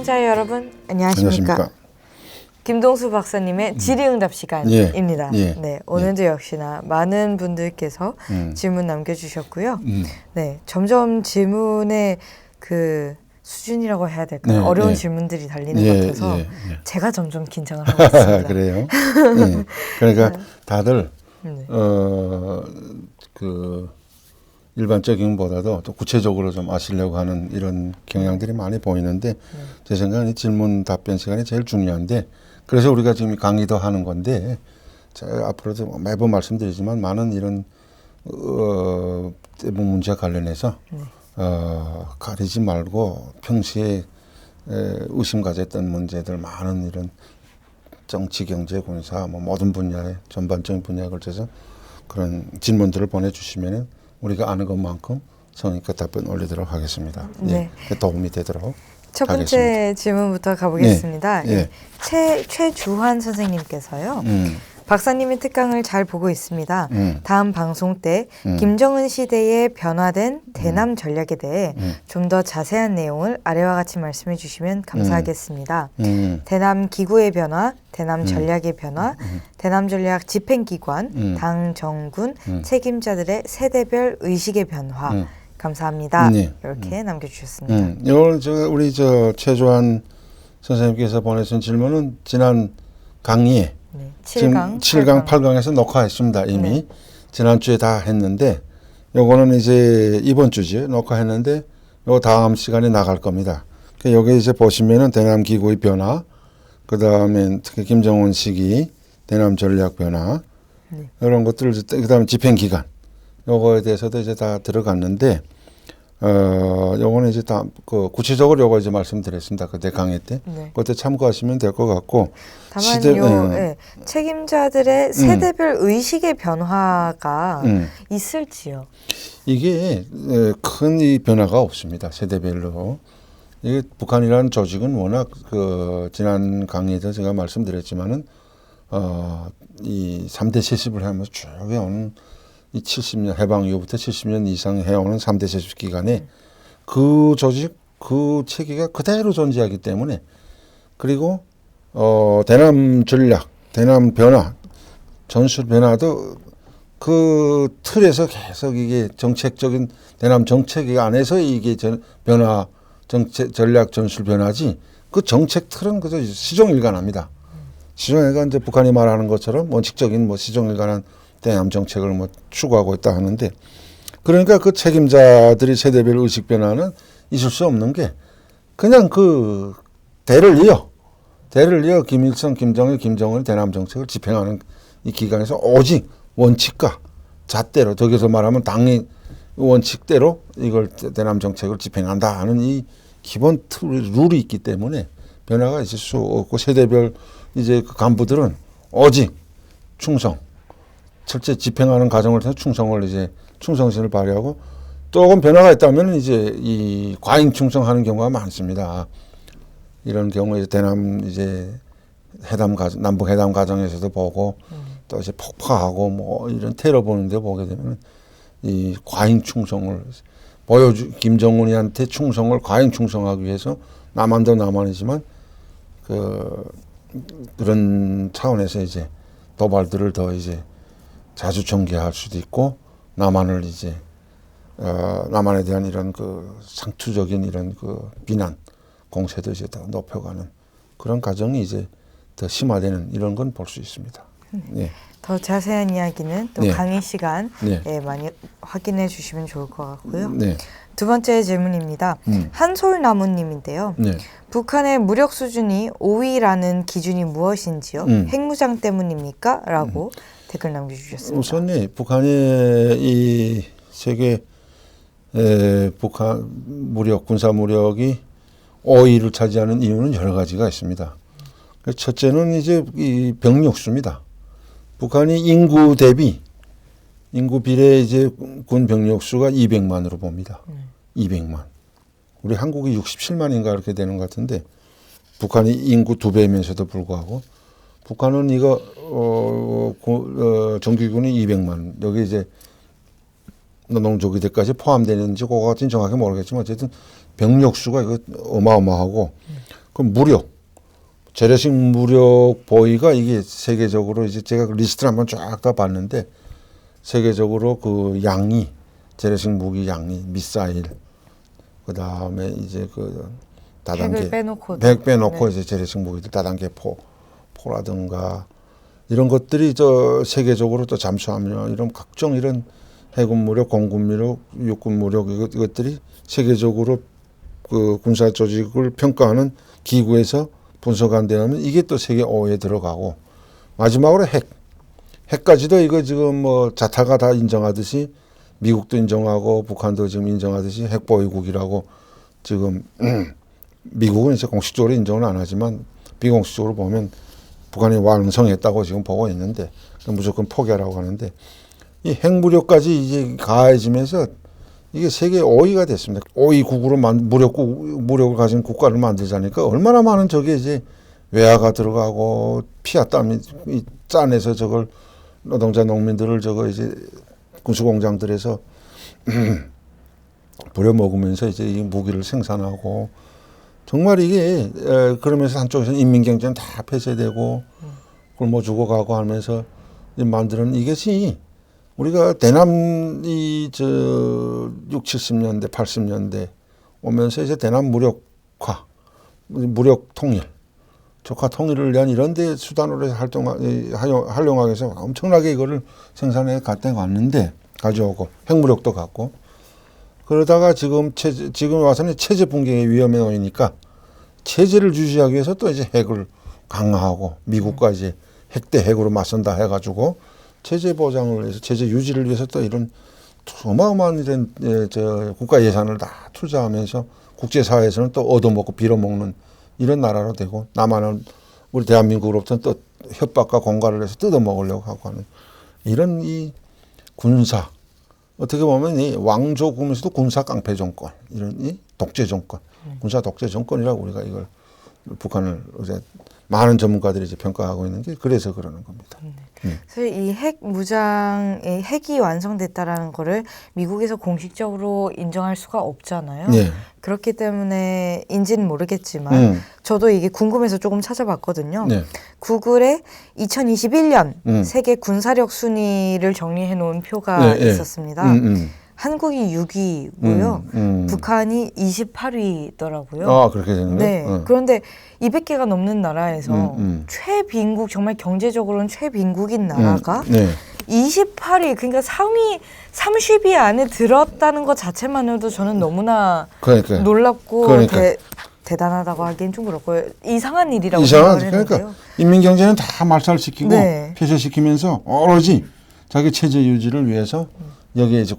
청취자 여러분 안녕하십니까? 김동수 박사님의 질의응답 시간입니다. 네, 오늘도 역시나 많은 분들께서 질문 남겨주셨고요. 네, 점점 질문의 그 수준이라고 해야 될까요? 어려운 질문들이 달리는 것 같아서 제가 점점 긴장을 하고 있습니다. 그래요? 그러니까 다들 그 일반적인 보다도 또 구체적으로 좀 아시려고 하는 이런 경향들이 많이 보이는데 제 생각엔 질문 답변 시간이 제일 중요한데 그래서 우리가 지금 강의도 하는 건데 제가 앞으로도 매번 말씀드리지만 많은 이런 대부분 문제 관련해서 가리지 말고 평시에 의심 가졌던 문제들 많은 이런 정치, 경제, 군사 뭐 모든 분야에 전반적인 분야에 걸쳐서 그런 질문들을 보내주시면은 우리가 아는 것만큼 성의껏 답변 올리도록 하겠습니다. 네. 도움이 되도록 첫 번째 하겠습니다. 질문부터 가보겠습니다. 최주환 선생님께서요. 박사님의 특강을 잘 보고 있습니다. 다음 방송 때 김정은 시대에 변화된 대남 전략에 대해 좀 더 자세한 내용을 아래와 같이 말씀해 주시면 감사하겠습니다. 대남 기구의 변화, 대남 전략의 변화, 대남 전략 집행기관, 당, 정군, 책임자들의 세대별 의식의 변화. 감사합니다. 이렇게 남겨주셨습니다. 이걸 우리 최주환 선생님께서 보내신 질문은 지난 강의에 7강, 8강에서 녹화했습니다. 이미 지난주에 다 했는데 요거는 이제 이번 주죠. 녹화했는데 요 다음 시간에 나갈 겁니다. 여기 이제 보시면은 대남 기구의 변화, 그 다음에 특히 김정은 시기 대남 전략 변화 이런 것들, 그 다음에 집행 기간 요거에 대해서도 이제 다 들어갔는데 요거는 이제 다 구체적으로 요거 이제 말씀드렸습니다. 그때 강의 때. 그때 참고하시면 될 것 같고. 다만 책임자들의 세대별 의식의 변화가 있을지요? 이게 큰 이 변화가 없습니다. 세대별로. 이게 북한이라는 조직은 워낙 지난 강의에서 제가 말씀드렸지만은 이 3대 세습을 하면서 쭉 해오는 이 70년 해방 이후부터 70년 이상 해오는 3대 세습 기간에 그 조직, 그 체계가 그대로 존재하기 때문에 그리고 대남 전략, 대남 변화, 전술 변화도 그 틀에서 계속 이게 정책적인 대남 정책 안에서 이게 변화, 정책, 전략, 전술 변화지 그 정책 틀은 그저 시종일관합니다. 시종일관 이제 북한이 말하는 것처럼 원칙적인 시종일관한 대남 정책을 추구하고 있다 하는데 그러니까 그 책임자들이 세대별 의식 변화는 있을 수 없는 게 그냥 그 대를 이어 김일성, 김정일, 김정은 대남 정책을 집행하는 이 기간에서 오직 원칙과 잣대로 저기서 말하면 당의 원칙대로 이걸 대남 정책을 집행한다 하는 이 기본 룰이 있기 때문에 변화가 있을 수 없고 세대별 이제 그 간부들은 오직 충성, 철저히 집행하는 과정을 통해서 충성심을 발휘하고 조금 변화가 있다면 이제 이 과잉 충성하는 경우가 많습니다. 이런 경우에 대남 남북 회담 과정에서도 보고 또 이제 폭파하고 뭐 이런 테러 보는데 보게 되면 이 과잉 충성을 김정은이한테 충성을 과잉 충성하기 위해서 남한도 남한이지만 그런 차원에서 이제 도발들을 더 이제 자주 전개할 수도 있고 남한을 이제 남한에 대한 이런 상투적인 이런 비난 공세도 이제 더 높여가는 그런 과정이 이제 더 심화되는 이런 건 볼 수 있습니다. 더 자세한 이야기는 또 강의 시간에 많이 확인해 주시면 좋을 것 같고요. 두 번째 질문입니다. 한솔나무님인데요. 북한의 무력 수준이 5위라는 기준이 무엇인지요? 핵무장 때문입니까? 라고 댓글 남겨주셨습니다. 우선 북한의 이 세계 북한 군사 무력이 5위를 차지하는 이유는 여러 가지가 있습니다. 첫째는 이제 이 병력수입니다. 북한이 인구 비례 이제 군 병력수가 200만으로 봅니다. 200만. 우리 한국이 67만인가 이렇게 되는 것 같은데 북한이 인구 2배면서도 불구하고 북한은 이거 정규군이 200만. 여기 이제 노동조기대까지 포함되는지 그거 같은 정확히 모르겠지만 어쨌든 병력수가 이거 어마어마하고 그 무력, 재래식 무력 보위가 이게 세계적으로 이제 제가 그 리스트를 한번 쫙 다 봤는데 세계적으로 그 양이 재래식 무기 양이 미사일 그 다음에 이제 그 다단계 핵을 빼놓고 핵 빼놓고 네. 이제 재래식 무기들 다단계 포라든가 이런 것들이 저 세계적으로 또 잠수함이나 이런 각종 이런 해군 무력, 공군 무력, 육군 무력 이것들이 세계적으로 그 군사 조직을 평가하는 기구에서 분석한 데는 이게 또 세계 5에 들어가고 마지막으로 핵까지도 이거 지금 뭐 자타가 다 인정하듯이 미국도 인정하고 북한도 지금 인정하듯이 핵보유국이라고 지금 미국은 이제 공식적으로 인정을 안 하지만 비공식적으로 보면 북한이 완성했다고 지금 보고 있는데 무조건 포기하라고 하는데 이 핵무력까지 이제 가해지면서 이게 세계 5위가 됐습니다. 5위 국으로 무력을 가진 국가를 만들자니까 얼마나 많은 저게 이제 외화가 들어가고 피와 땀이 짜내서 저걸 노동자 농민들을 저거 이제 군수공장들에서 부려먹으면서 이제 이 무기를 생산하고 정말 이게 그러면서 한쪽에서는 인민경제는 다 폐쇄되고 굶어 죽어가고 하면서 만드는 이것이 우리가 대남 저 6, 70년대, 80년대 오면서 이제 대남 무력화, 무력 통일, 조카 통일을 위한 이런 데 수단으로 활용하기 위해서 엄청나게 이거를 생산해 갔는데 가져오고 핵무력도 갖고 그러다가 지금 와서는 체제 붕괴의 위험에 놓이니까 체제를 유지하기 위해서 또 이제 핵을 강화하고 미국과 이제 핵 대 핵으로 맞선다 해가지고 체제 보장을 위해서 체제 유지를 위해서 또 이런 어마어마한 이런 저 국가 예산을 다 투자하면서 국제사회에서는 또 얻어먹고 빌어먹는 이런 나라로 되고 남한은 우리 대한민국으로부터는 또 협박과 공갈을 해서 뜯어먹으려고 하고 하는 이런 이 군사 어떻게 보면 이 왕조국면서도 군사 깡패 정권 이런 이 독재 정권 군사 독재 정권이라고 우리가 이걸 북한을 이제 많은 전문가들이 이제 평가하고 있는 게 그래서 그러는 겁니다. 사실 이 핵 무장의 핵이 완성됐다라는 거를 미국에서 공식적으로 인정할 수가 없잖아요. 네. 그렇기 때문에인지는 모르겠지만 저도 이게 궁금해서 조금 찾아봤거든요. 네. 구글에 2021년 세계 군사력 순위를 정리해 놓은 표가 네, 있었습니다. 한국이 6위고요. 북한이 28위더라고요. 아, 그렇게 되는 거예요? 네. 그런데 200개가 넘는 나라에서 최빈국, 정말 경제적으로는 최빈국인 나라가 28위, 그러니까 상위 30위 안에 들었다는 것 자체만으로도 저는 너무나 놀랍고 대단하다고 하기엔 좀 그렇고요. 이상한 일이라고 생각을 했는데요. 그러니까 인민경제는 다 말살시키고 폐쇄시키면서 오로지 자기 체제 유지를 위해서 여기에 이제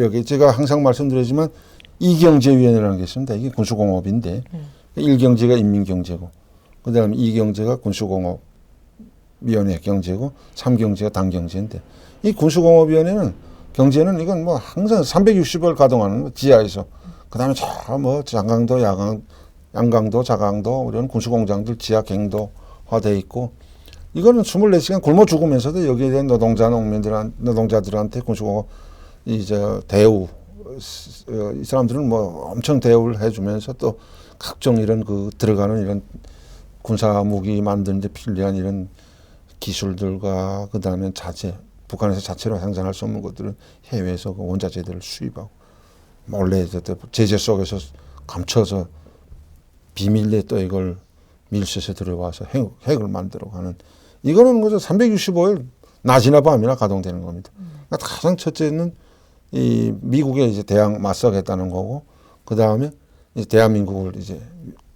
여기 제가 항상 말씀드리지만 이경제위원회라는 게 있습니다. 이게 군수공업인데 1경제가 인민경제고 그다음에 2경제가 군수공업위원회 경제고 3경제가 당경제인데 이 군수공업위원회는 경제는 이건 뭐 항상 360을 가동하는 거 지하에서 그다음에 저 뭐 장강도 양강도 자강도 이런 군수공장들 지하 갱도화돼 있고 이거는 24시간 굶어 죽으면서도 여기에 대한 노동자들한테 군수공업 대우 이 사람들은 뭐 엄청 대우를 해주면서 또 각종 이런 그 들어가는 이런 군사 무기 만드는 데 필요한 이런 기술들과 그다음에 자재 북한에서 자체로 생산할 수 없는 것들은 해외에서 그 원자재들을 수입하고 몰래 제재 속에서 감춰서 비밀리에 또 이걸 밀수해서 들어와서 핵을 만들어 가는 이거는 뭐죠? 365일 낮이나 밤이나 가동되는 겁니다. 그러니까 가장 첫째는 이 미국에 이제 대항 맞서겠다는 거고, 그 다음에 이제 대한민국을 이제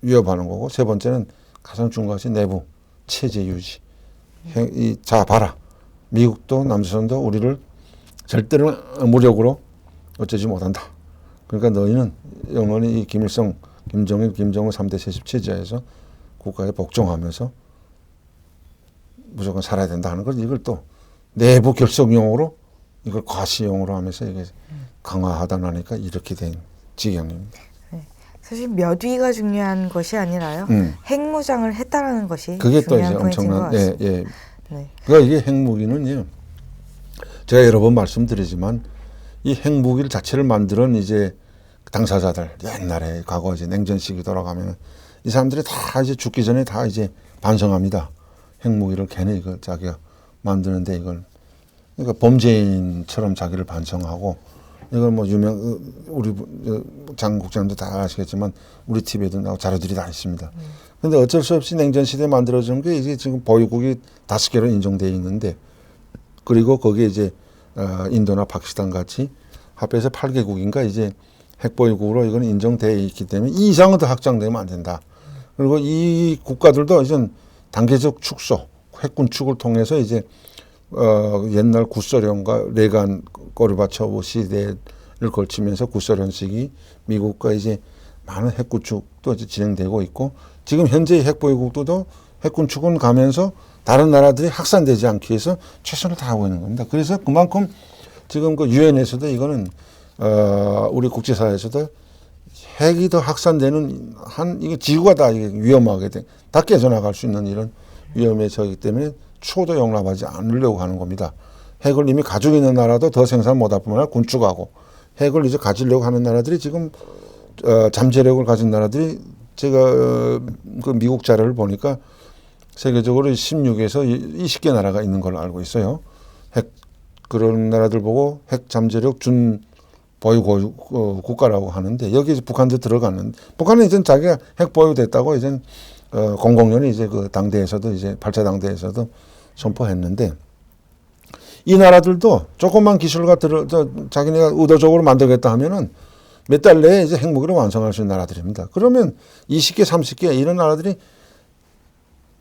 위협하는 거고, 세 번째는 가장 중요한 것이 내부 체제 유지. 자 봐라, 미국도 남조선도 우리를 절대로 무력으로 어쩌지 못한다. 그러니까 너희는 영원히 이 김일성, 김정일, 김정은 3대 세습 체제에서 국가에 복종하면서 무조건 살아야 된다 하는 걸 이걸 또 내부 결속용으로 이걸 과시용으로 하면서 이게 강화하다 나니까 이렇게 된 지경입니다. 네. 사실 몇 위가 중요한 것이 아니라요. 핵무장을 했다라는 것이 그게 또 이제 중요한 포인트인 것 엄청난 같습니다. 네. 그러니까 이게 핵무기는요. 제가 여러 번 말씀드리지만 이 핵무기를 자체를 만드는 이제 당사자들 옛날에 과거 이제 냉전 시기 돌아가면 이 사람들이 다 이제 죽기 전에 다 이제 반성합니다. 핵무기를 괜히 이거 자기가 만드는데 이걸 그러니까 범죄인처럼 자기를 반성하고 이걸 뭐 우리 장 국장도 다 아시겠지만 우리 TV에도 나오고 자료들이 다 있습니다. 근데 어쩔 수 없이 냉전 시대에 만들어진 게 이게 지금 보유국이 5개로 인정되어 있는데 그리고 거기에 이제 인도나 파키스탄 같이 합해서 8개국인가 이제 핵보유국으로 이건 인정되어 있기 때문에 이 이상은 더 확장되면 안 된다. 그리고 이 국가들도 이제 단계적 축소, 핵군 축을 통해서 이제 옛날 구소련과 레간 고르바초프 시대를 걸치면서 구소련 시기 미국과 이제 많은 핵군축도 이제 진행되고 있고 지금 현재 핵보유국도 핵군축은 가면서 다른 나라들이 확산되지 않기 위해서 최선을 다하고 있는 겁니다. 그래서 그만큼 지금 그 유엔에서도 이거는 우리 국제사회에서도 핵이 더 확산되는 이게 지구가 다 위험하게 다 깨져나갈 수 있는 이런 위험에 처하기 때문에 추호도 용납하지 않으려고 하는 겁니다. 핵을 이미 가지고 있는 나라도 더 생산 못할 뿐만 아니라 군축하고 핵을 이제 가지려고 하는 나라들이 지금 잠재력을 가진 나라들이 제가 그 미국 자료를 보니까 세계적으로 16에서 20개 나라가 있는 걸로 알고 있어요. 핵 그런 나라들 보고 핵 잠재력 준 보유 국가라고 하는데 여기 북한도 들어갔는데 북한은 이제 자기가 핵 보유됐다고 이제 00년에 이제 그 당대에서도 이제 8차 당대에서도 선포했는데 이 나라들도 조금만 기술과 자기네가 의도적으로 만들겠다 하면은 몇 달 내에 이제 핵무기를 완성할 수 있는 나라들입니다. 그러면 20개, 30개 이런 나라들이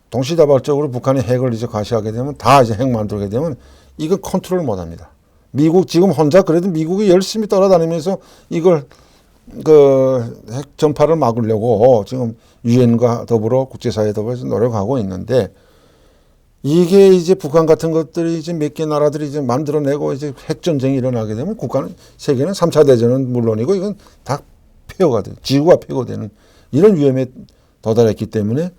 동시다발적으로 북한의 핵을 이제 과시하게 되면 다 이제 핵 만들게 되면 이건 컨트롤 못 합니다. 미국 지금 혼자 그래도 미국이 열심히 따라다니면서 이걸 그 핵 전파를 막으려고 지금 유엔과 더불어 국제사회 더불어서 노력하고 있는데 이게 이제 북한 같은 것들이 이제 몇 개 나라들이 이제 만들어내고 이제 핵전쟁이 일어나게 되면 세계는 3차 대전은 물론이고 이건 다 폐허가 돼요. 지구가 폐허되는 이런 위험에 도달했기 때문에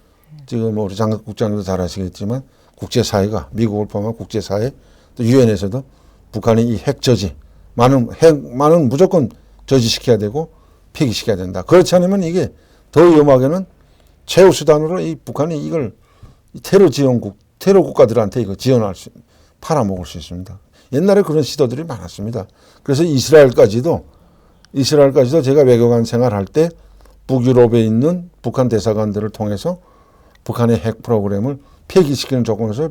지금 우리 장 국장님도 잘 아시겠지만 국제사회가 미국을 포함한 국제사회 또 유엔에서도 북한이 이 핵 저지 많은 무조건 저지시켜야 되고 폐기시켜야 된다. 그렇지 않으면 이게 더 위험하게는 최후 수단으로 이 북한이 이걸 테러 국가들한테 이거 팔아먹을 수 있습니다. 옛날에 그런 시도들이 많았습니다. 그래서 이스라엘까지도 제가 외교관 생활할 때 북유럽에 있는 북한 대사관들을 통해서 북한의 핵 프로그램을 폐기시키는 조건에서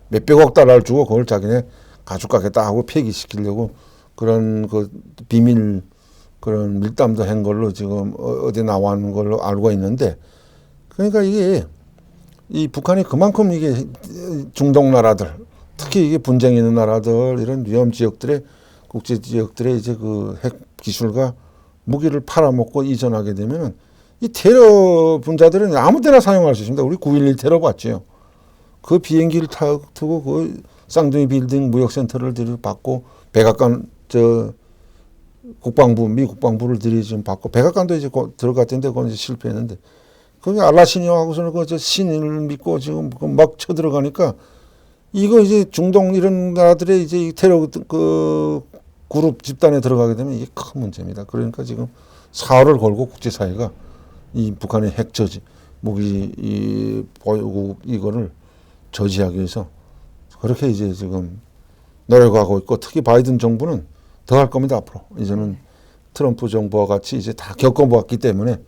몇백억 달러를 주고 그걸 자기네 가져가겠다 하고 폐기시키려고 그런 그 비밀 그런 밀담도 한 걸로 지금 어디 나왔는 걸로 알고 있는데 그러니까 이게 이 북한이 그만큼 이게 중동 나라들 특히 이게 분쟁 있는 나라들 이런 위험 지역들의 국제 지역들의 이제 그 핵 기술과 무기를 팔아먹고 이전하게 되면은 이 테러 분자들은 아무 때나 사용할 수 있습니다. 우리 9.11 테러 봤죠. 그 비행기를 타고 그 쌍둥이 빌딩 무역센터를 들이받고 백악관 미 국방부를 지금 받고 백악관도 이제 들어갔던데 그건 이제 실패했는데 거기 알라시니하고서는 그 신을 믿고 지금 막 쳐들어가니까 이거 이제 중동 이런 나라들의 이제 테러 그 그룹 집단에 들어가게 되면 이게 큰 문제입니다. 그러니까 지금 사활을 걸고 국제사회가 이 북한의 핵 저지 무기 보유국 이거를 저지하기 위해서 그렇게 이제 지금 노력하고 있고 특히 바이든 정부는 더 할 겁니다. 앞으로 이제는 트럼프 정부와 같이 이제 다 겪어보았기 때문에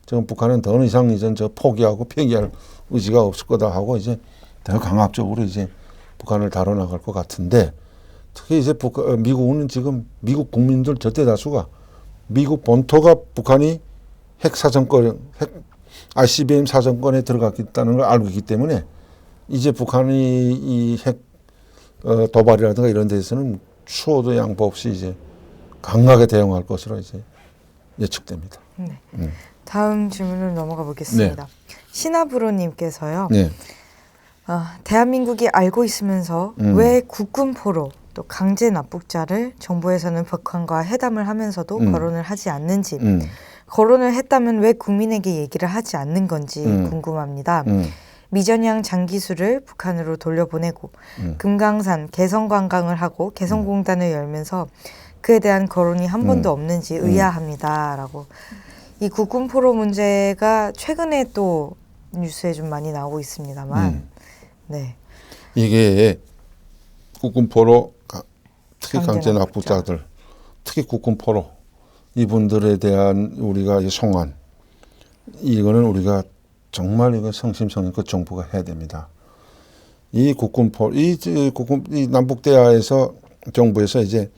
지금 북한은 더 이상 이제 포기하고 폐기할 의지가 없을 거다 하고 이제 더 강압적으로 이제 북한을 다뤄나갈 것 같은데 특히 이제 미국은 지금 미국 국민들 절대 다수가 미국 본토가 북한이 핵 ICBM 사정권에 들어갔다는 걸 알고 있기 때문에 이제 북한이 이 핵 도발이라든가 이런 데서는 추호도 양보 없이 이제 강하게 대응할 것으로 이제 예측됩니다. 네. 다음 질문을 넘어가 보겠습니다. 네. 신하브로님께서요. 네. 대한민국이 알고 있으면서 왜 국군포로 또 강제 납북자를 정부에서는 북한과 회담을 하면서도 거론을 하지 않는지 거론을 했다면 왜 국민에게 얘기를 하지 않는 건지 궁금합니다. 미전양 장기수를 북한으로 돌려보내고 금강산 개성관광을 하고 개성공단을 열면서 그에 대한 거론이 한 번도 없는지 의아합니다라고 이 국군 포로 문제가 최근에 또 뉴스에 좀 많이 나오고 있습니다만, 네. 이게 국군 포로, 특히 강제 강제 납북자들, 특히 국군 포로 이분들에 대한 우리가 송환, 이거는 우리가 정말 이거 성심성의껏 정부가 해야 됩니다. 이 국군 포로, 이 남북 대화에서 정부에서 이제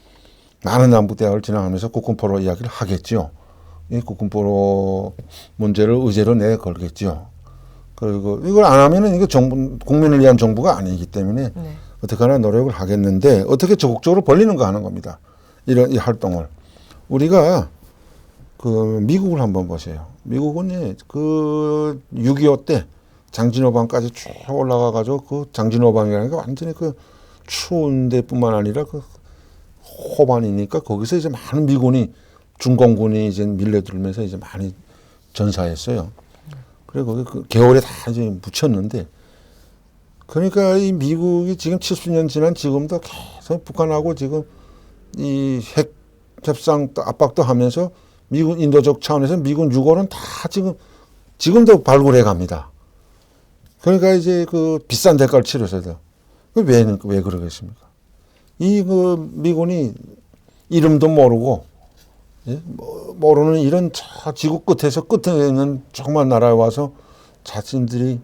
많은 남북 대화를 진행하면서 국군 포로 이야기를 하겠죠. 이 국군 포로 문제를 의제로 내걸겠죠. 그리고 이걸 안 하면은 이거 정부, 국민을 위한 정부가 아니기 때문에 네. 어떻게 하나 노력을 하겠는데 어떻게 적극적으로 벌리는가 하는 겁니다. 이런 이 활동을. 우리가 그 미국을 한번 보세요. 미국은 그 6.25 때 장진호방까지 쭉 올라가가지고 그 장진호방이라는 게 완전히 그 추운 데뿐만 아니라 그 호반이니까 거기서 이제 많은 미군이 중공군이 이제 밀려들면서 이제 많이 전사했어요. 그리고 거기 그 겨울에 다 이제 묻혔는데 그러니까 이 미국이 지금 70년 지난 지금도 계속 북한하고 지금 이 핵 협상 압박도 하면서 미군 인도적 차원에서 미군 유골은 다 지금도 발굴해 갑니다. 그러니까 이제 그 비싼 대가를 치러서도 왜 그러겠습니까? 이 그 미군이 이름도 모르고 예? 모르는 이런 저 지구 끝에서 끝에 있는 조그만 나라에 와서 자신들이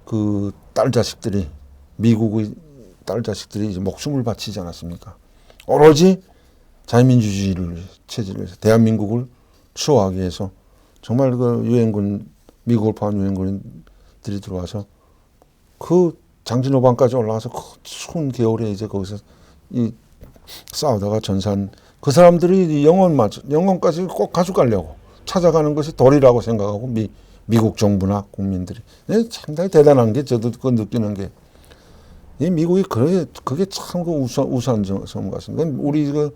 그 딸 자식들이 미국의 딸 자식들이 이제 목숨을 바치지 않았습니까? 오로지 자유민주주의를 체질을 해서 대한민국을 수호하기 위해서 정말 그 유엔군 미국을 포함한 유엔군들이 들어와서 그 장진호방까지 올라가서 그 추운 겨울에 이제 거기서 이 싸우다가 전사한 그 사람들이 영혼까지 꼭 가져가려고 찾아가는 것이 도리라고 생각하고 미국 정부나 국민들이 상당히 대단한 게 저도 그 느끼는 게 이 미국이 그게 참 그 우수한 점 같습니다. 우리 그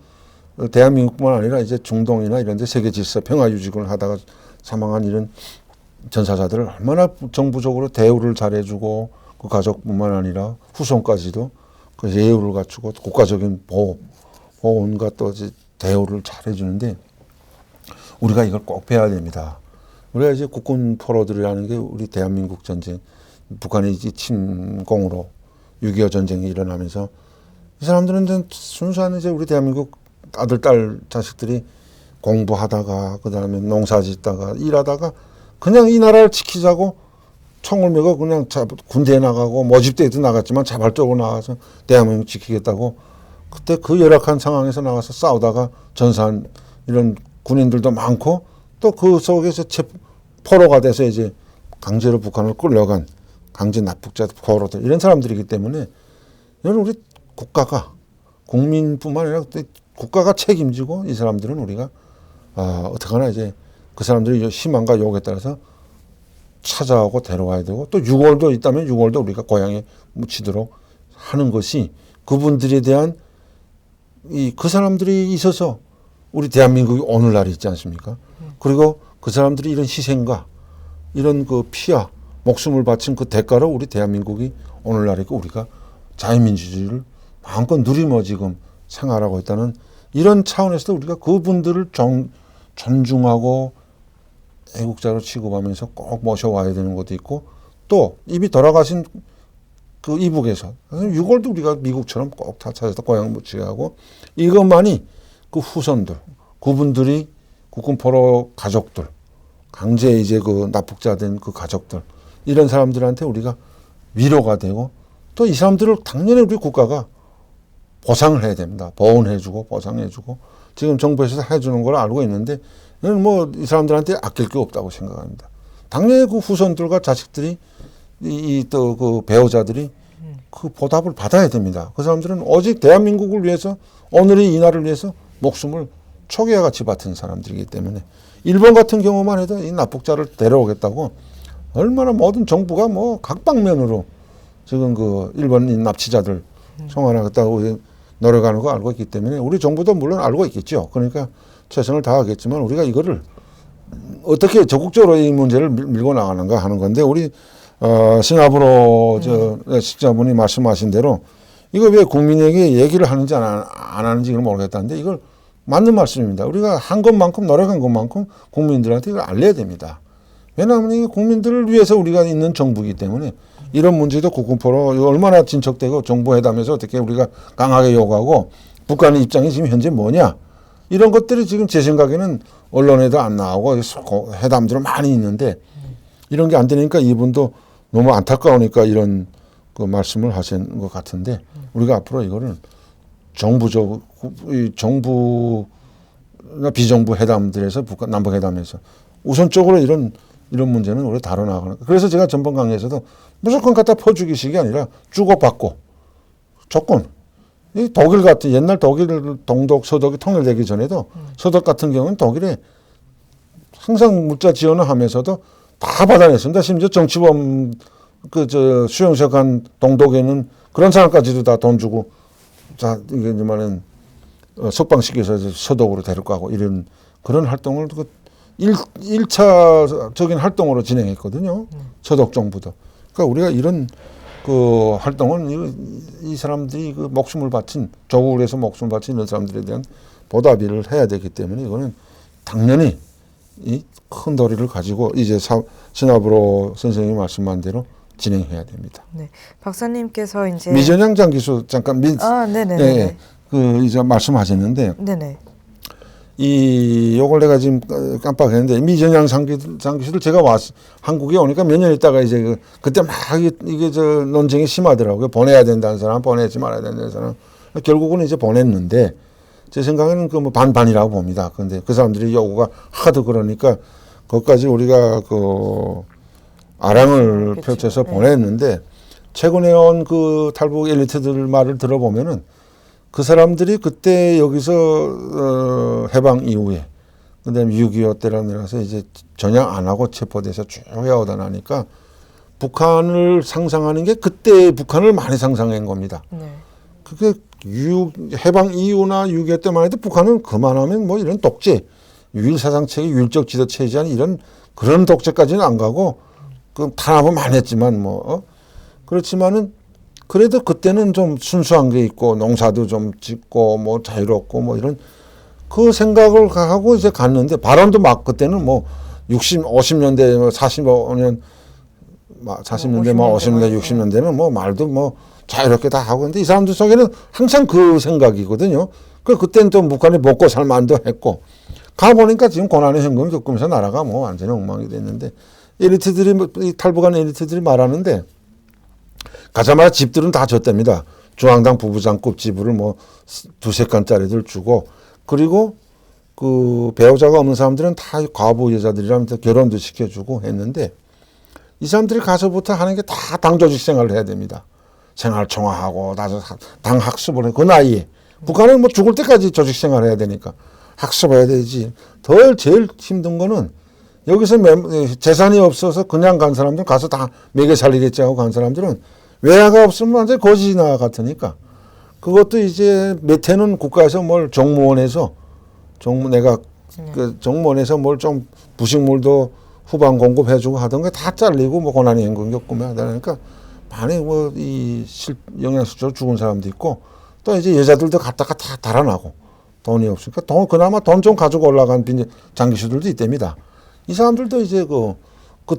대한민국뿐만 아니라 이제 중동이나 이런 데 세계 질서 평화 유지를 하다가 사망한 이런 전사자들을 얼마나 정부적으로 대우를 잘해주고 그 가족뿐만 아니라 후손까지도 그 예우를 갖추고 국가적인 보호원과 또 이제 대우를 잘해주는데 우리가 이걸 꼭 배워야 됩니다. 우리가 이제 국군 포로들이라는 게 우리 대한민국 전쟁, 북한의 이제 침공으로 6.25 전쟁이 일어나면서 이 사람들은 이제 순수한 이제 우리 대한민국 아들, 딸, 자식들이 공부하다가 그 다음에 농사 짓다가 일하다가 그냥 이 나라를 지키자고 총을 메고 그냥 군대에 나가고 모집대에도 나갔지만 자발적으로 나가서 대한민국 지키겠다고 그때 그 열악한 상황에서 나가서 싸우다가 전사한 이런 군인들도 많고 또 그 속에서 포로가 돼서 이제 강제로 북한을 끌려간 강제 납북자 포로들 이런 사람들이기 때문에 이런 우리 국가가 국민뿐만 아니라 국가가 책임지고 이 사람들은 우리가 어떡하나 이제 그 사람들이 희망과 욕에 따라서 찾아오고 데려와야 되고 또 6월도 있다면 6월도 우리가 고향에 묻히도록 하는 것이 그분들에 대한 그 사람들이 있어서 우리 대한민국이 오늘날이 있지 않습니까? 그리고 그 사람들이 이런 희생과 이런 그 피와 목숨을 바친 그 대가로 우리 대한민국이 오늘날 있고 우리가 자유민주주의를 마음껏 누리며 지금 생활하고 있다는 이런 차원에서도 우리가 그분들을 존중하고 애국자로 취급하면서 꼭 모셔와야 되는 것도 있고 또 이미 돌아가신 그 이북에서 6월도 우리가 미국처럼 꼭 다 찾아서 고향 묻히게 하고 이것만이 그 후손들 그분들이 국군포로 가족들 강제 이제 그 납북자 된 그 가족들 이런 사람들한테 우리가 위로가 되고 또 이 사람들을 당연히 우리 국가가 보상을 해야 됩니다. 보훈해주고 보상해주고 지금 정부에서 해주는 걸 알고 있는데 뭐 이 사람들한테 아낄 게 없다고 생각합니다. 당연히 그 후손들과 자식들이 또 그 배우자들이 그 보답을 받아야 됩니다. 그 사람들은 오직 대한민국을 위해서 오늘의 이 날을 위해서 목숨을 초기와 같이 바친 사람들이기 때문에 일본 같은 경우만 해도 이 납북자를 데려오겠다고 얼마나 모든 정부가 뭐 각 방면으로 지금 그 일본인 납치자들 송환하겠다고 노력하는 거 알고 있기 때문에 우리 정부도 물론 알고 있겠죠. 그러니까 최선을 다하겠지만 우리가 이거를 어떻게 적극적으로 이 문제를 밀고 나가는가 하는 건데 우리 싱가포르 식자분이 말씀하신 대로 이거 왜 국민에게 얘기를 하는지 안 하는지는 모르겠다는데 이걸 맞는 말씀입니다. 우리가 한 것만큼 노력한 것만큼 국민들한테 이걸 알려야 됩니다. 왜냐하면 이 국민들을 위해서 우리가 있는 정부이기 때문에 이런 문제도 국군포로 얼마나 진척되고 정부회담에서 어떻게 우리가 강하게 요구하고 북한의 입장이 지금 현재 뭐냐 이런 것들이 지금 제 생각에는 언론에도 안 나오고 회담들은 많이 있는데 이런 게 안 되니까 이분도 너무 안타까우니까 이런 그 말씀을 하신 것 같은데 우리가 앞으로 이거는 정부나 비정부 회담들에서 북한 남북 회담에서 우선적으로 이런 문제는 우리 다뤄나가는. 그래서 제가 전번 강의에서도 무조건 갖다 퍼주기식이 아니라 주고받고 조건. 이 독일 같은 옛날 독일 동독 서독이 통일되기 전에도 서독 같은 경우는 독일에 항상 물자 지원을 하면서도 다 받아냈습니다. 심지어 정치범 수용석한 동독에는 그런 사람까지도 다 돈 주고 자 이게 말은 석방시켜서 서독으로 데려가고 이런 그런 활동을 그 1차적인 활동으로 진행했거든요. 서독 정부도. 그러니까 우리가 이런 그 활동은 이 사람들이 그 목숨을 바친 조국을 위해서 목숨을 바친 이런 사람들에 대한 보답을 해야 되기 때문에 이거는 당연히 이 큰 도리를 가지고 이제 신하브로 선생님이 말씀한 대로 진행해야 됩니다. 네, 박사님께서 이제 미전양 장기수 잠깐 네네. 그 이제 말씀하셨는데, 네네. 요걸 내가 지금 깜빡했는데 미전양 장기수를 제가 한국에 오니까 몇 년 있다가 이제 그때 막 이게 논쟁이 심하더라고요. 보내야 된다는 사람, 보내지 말아야 된다는 사람. 결국은 이제 보냈는데 제 생각에는 그 뭐 반반이라고 봅니다. 그런데 그 사람들이 요구가 하도 그러니까 거기까지 우리가 그 아랑을 펼쳐서 보냈는데 최근에 온 그 탈북 엘리트들 말을 들어보면은 그 사람들이 그때 여기서 해방 이후에 그다음에 6.25 때라서 이제 전향 안 하고 체포돼서 쭉 해오다 나니까 북한을 상상하는 게 그때 북한을 많이 상상한 겁니다. 네. 그게 해방 이후나 6.25 때만 해도 북한은 그만하면 뭐 이런 독재, 유일사상체계, 율적 지도 체제한 이런 그런 독재까지는 안 가고 그 탄압은 많이 했지만 그렇지만은 그래도 그때는 좀 순수한 게 있고 농사도 좀 짓고 뭐 자유롭고 뭐 이런 그 생각을 하고 이제 갔는데 발언도 막 그때는 뭐 50년대 45년 40년대 뭐 50년대 60년대는 뭐 말도 뭐 자유롭게 다 하고 근데 이 사람들 속에는 항상 그 생각이거든요. 그때는 또 북한이 먹고 살만도 했고 가보니까 지금 고난의 현금을 겪으면서 나라가 뭐 완전히 엉망이 됐는데 엘리트들이 탈북한 엘리트들이 말하는데 가자마자 집들은 다 줬답니다. 중앙당 부부장급 집을 뭐 2~3칸짜리들 주고 그리고 그 배우자가 없는 사람들은 다 과부 여자들이라면서 결혼도 시켜주고 했는데 이 사람들이 가서부터 하는 게 다 당조직 생활을 해야 됩니다. 생활청화하고 나서 당 학습을 해. 그 나이에 북한은 뭐 죽을 때까지 조직 생활을 해야 되니까 학습해야 되지. 제일 힘든 거는 여기서 재산이 없어서 그냥 간 사람들 가서 다 먹여 살리겠지 하고 간 사람들은 외화가 없으면 완전 거지나 같으니까 그것도 이제 몇 해는 국가에서 뭘 정무원에서 정무원에서 뭘 좀 부식물도 후반 공급해주고 하던 게 다 잘리고 뭐 고난의 현금 겪으면 하다 보니까 많이 뭐 영양실조로 죽은 사람도 있고 또 이제 여자들도 갔다가 다 달아나고 돈이 없으니까 그나마 돈 좀 가지고 올라간 장기수들도 있답니다. 이 사람들도 이제 그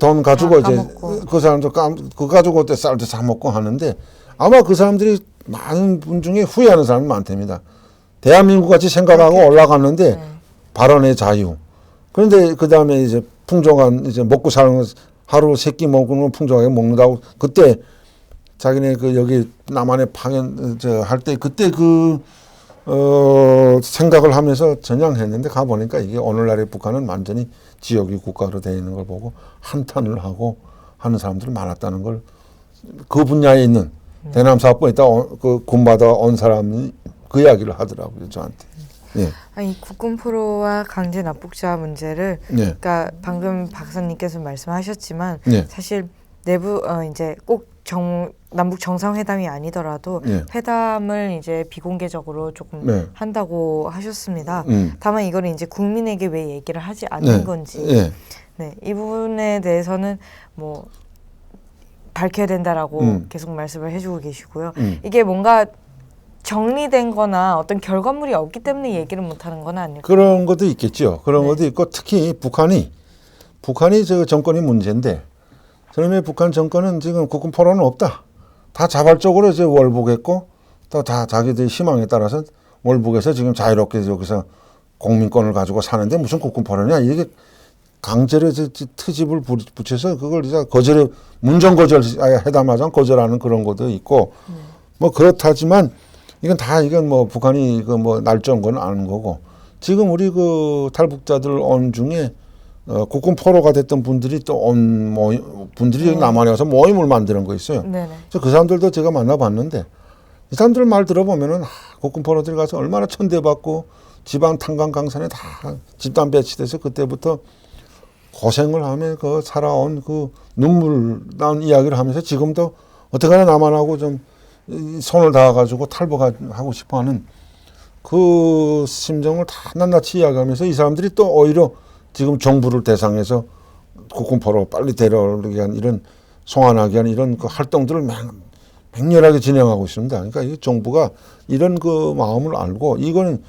돈 가지고 이제 그 사람들 그 가지고 그때 쌀도 사 먹고 하는데 아마 그 사람들이 많은 분 중에 후회하는 사람이 많답니다. 대한민국 같이 생각하고 올라갔는데 발언의 자유. 그런데 그 다음에 이제 풍족한 이제 먹고 사는 하루 3끼 먹으면 풍족하게 먹는다고 그때 자기네 그 여기 남한에 파견 할 때 그때 생각을 하면서 전향했는데 가보니까 이게 오늘날의 북한은 완전히 지역이 국가로 되어 있는 걸 보고 한탄을 하고 하는 사람들이 많았다는 걸 그 분야에 있는 대남 사업부에 있다 그 군마다 온 사람이 그 이야기를 하더라고요 저한테. 예. 이 국군 포로와 강제 납북자 문제를 그러니까 방금 박사님께서 말씀하셨지만 사실 내부 이제 꼭 남북 정상회담이 아니더라도 회담을 이제 비공개적으로 조금 한다고 하셨습니다. 다만 이거를 이제 국민에게 왜 얘기를 하지 않는 건지 이 부분에 대해서는 뭐 밝혀야 된다라고 계속 말씀을 해주고 계시고요. 이게 뭔가 정리된 거나 어떤 결과물이 없기 때문에 얘기를 못하는 건 아닐까요? 그런 것도 있겠죠. 그런 네. 것도 있고 특히 북한이 저 정권이 문제인데 저놈의 북한 정권은 지금 국군 포로는 없다. 다 자발적으로 이제 월북했고 또 다 자기들 희망에 따라서 월북해서 지금 자유롭게 여기서 공민권을 가지고 사는데 무슨 국군 포로냐. 이게 강제로 트집을 붙여서 그걸 이제 거절해 문정 거절 해담하자 거절하는 그런 것도 있고 뭐 그렇다지만 이건 뭐 북한이 이거 뭐 날조한 건 아는 거고 지금 우리 그 탈북자들 온 중에 국군 포로가 됐던 분들이 또 온 분들이 남한에 와서 모임을 만드는 거 있어요. 네네. 그래서 그 사람들도 제가 만나봤는데 이 사람들 말 들어보면은 국군 포로들 가서 얼마나 천대받고 지방 탄광 강산에 다 집단 배치돼서 그때부터 고생을 하며 그 살아온 그 눈물 나는 이야기를 하면서 지금도 어떻게나 남한하고 좀 손을 닿아가지고 탈북하고 싶어하는 그 심정을 다 낱낱이 이야기하면서 이 사람들이 또 오히려 지금 정부를 대상해서 국군포로 빨리 데려오기 위한 이런 송환하기 위한 이런 그 활동들을 맹렬하게 진행하고 있습니다. 그러니까 이 정부가 이런 그 마음을 알고 이거는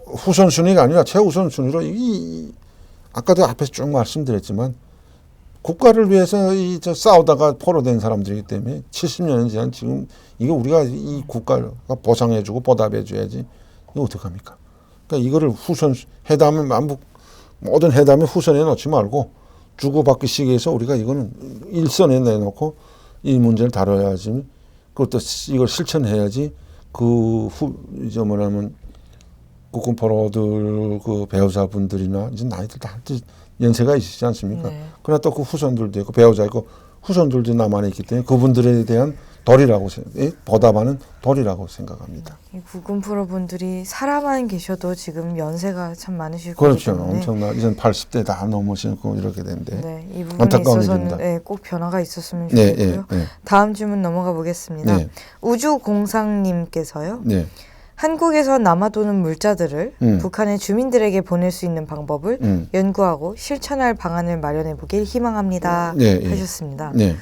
후선순위가 아니라 최우선순위로 아까도 앞에서 쭉 말씀드렸지만 국가를 위해서 싸우다가 포로된 사람들이기 때문에 70년이 지난 지금 이거 우리가 이 국가가 보상해주고 보답해줘야지 이거 어떡합니까? 그러니까 이거를 회담을 모든 회담에 후선에 넣지 말고 주고받기 시기에서 우리가 이거는 일선에 내놓고 이 문제를 다뤄야지 그것도 이걸 실천해야지 이제 뭐냐면 국군 포로들 그 배우자분들이나 이제 나이들 다 연세가 있으시지 않습니까? 네. 그러나 또 그 후손들도 있고 배우자 있고 후손들도 남한에 있기 때문에 그분들에 대한 보답하는 도리라고 생각합니다. 이 국군 포로분들이 살아만 계셔도 지금 연세가 참 많으실 거기 그렇죠. 때문에 엄청나. 이젠 80대 다 넘으시고 이렇게 되는데. 네, 이 부분에 안타까운 있어서는 일입니다. 꼭 변화가 있었으면 네, 좋겠고요. 네, 네. 다음 질문 넘어가 보겠습니다. 네. 우주공상님께서요. 네. 한국에서 남아도는 물자들을 북한의 주민들에게 보낼 수 있는 방법을 연구하고 실천할 방안을 마련해 보길 희망합니다. 네, 하셨습니다. 네.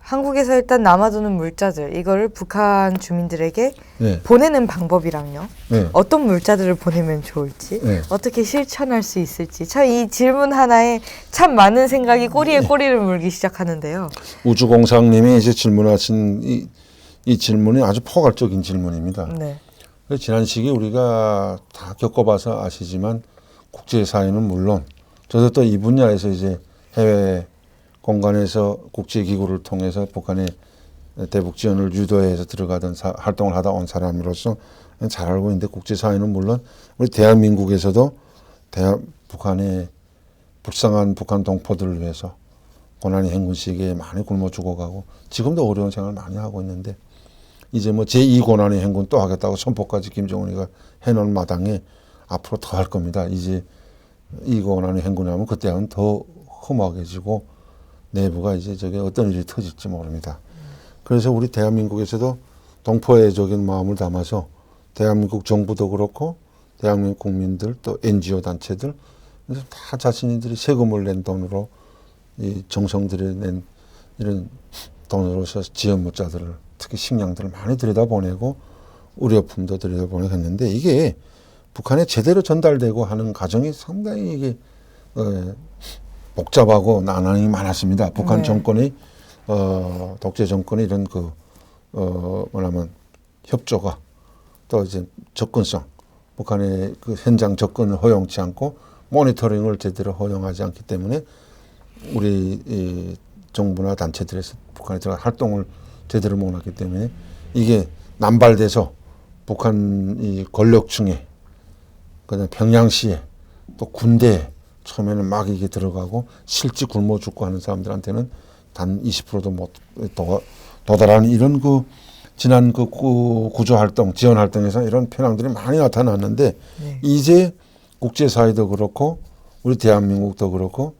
한국에서 일단 남아도는 물자들 이거를 북한 주민들에게 네. 보내는 방법이랑요. 네. 어떤 물자들을 보내면 좋을지 네. 어떻게 실천할 수 있을지 참 이 질문 하나에 참 많은 생각이 꼬리에 꼬리를 물기 시작하는데요. 우주공상님이 이제 질문하신 이 질문이 아주 포괄적인 질문입니다. 네. 지난 시기 우리가 다 겪어봐서 아시지만 국제사회는 물론 저도 또 이 분야에서 이제 해외 공간에서 국제기구를 통해서 북한의 대북 지원을 유도해서 들어가던 활동을 하다 온 사람으로서 잘 알고 있는데 국제사회는 물론 우리 대한민국에서도 북한의 불쌍한 북한 동포들을 위해서 고난의 행군 시기에 많이 굶어 죽어가고 지금도 어려운 생활을 많이 하고 있는데 이제 뭐 제2고난의 행군 또 하겠다고 선포까지 김정은이가 해놓은 마당에 앞으로 더 할 겁니다. 이제 이 고난의 행군을 하면 그때는 더 험악해지고 내부가 이제 저게 어떤 일이 터질지 모릅니다. 그래서 우리 대한민국에서도 동포애적인 마음을 담아서 대한민국 정부도 그렇고 대한민국 국민들 또 NGO 단체들 그래서 다 자신들이 세금을 낸 돈으로 이 정성 들여낸 이런 돈으로서 지원 물자들을 특히 식량들을 많이 들여다보내고 의료품도 들여다보내고 했는데 이게 북한에 제대로 전달되고 하는 과정이 상당히 이게 복잡하고 난항이 많았습니다. 북한 네. 정권의 독재 정권의 이런 뭐냐면 협조가 또 이제 접근성 북한의 그 현장 접근을 허용치 않고 모니터링을 제대로 허용하지 않기 때문에 우리 이 정부나 단체들에서 북한에 들어가 활동을 제대로 못했기 때문에 이게 남발돼서 북한 이 권력층에 그다음 평양시에 또 군대에 처음에는 막 이게 들어가고 실제 굶어 죽고 하는 사람들한테는 단 20%도 못 도달하는 이런 지난 구조 활동, 지원 활동에서 이런 편향들이 많이 나타났는데 네. 이제 국제사회도 그렇고 우리 대한민국도 그렇고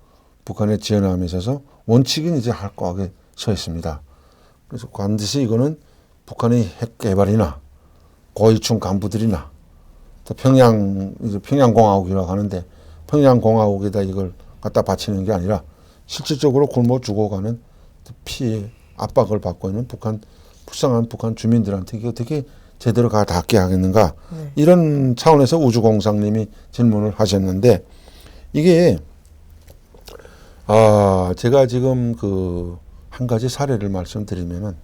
북한의 지원함에 있어서 원칙은 이제 확고하게 서 있습니다. 그래서 반드시 이거는 북한의 핵 개발이나 고위층 간부들이나 또 평양공화국이라고 하는데 평양공화국에다 이걸 갖다 바치는 게 아니라 실질적으로 굶어 죽어가는 피해 압박을 받고 있는 불쌍한 북한 주민들한테 이게 어떻게 제대로 닿게 하겠는가? 이런 차원에서 우주공상님이 질문을 하셨는데 이게 제가 지금 한 가지 사례를 말씀드리면은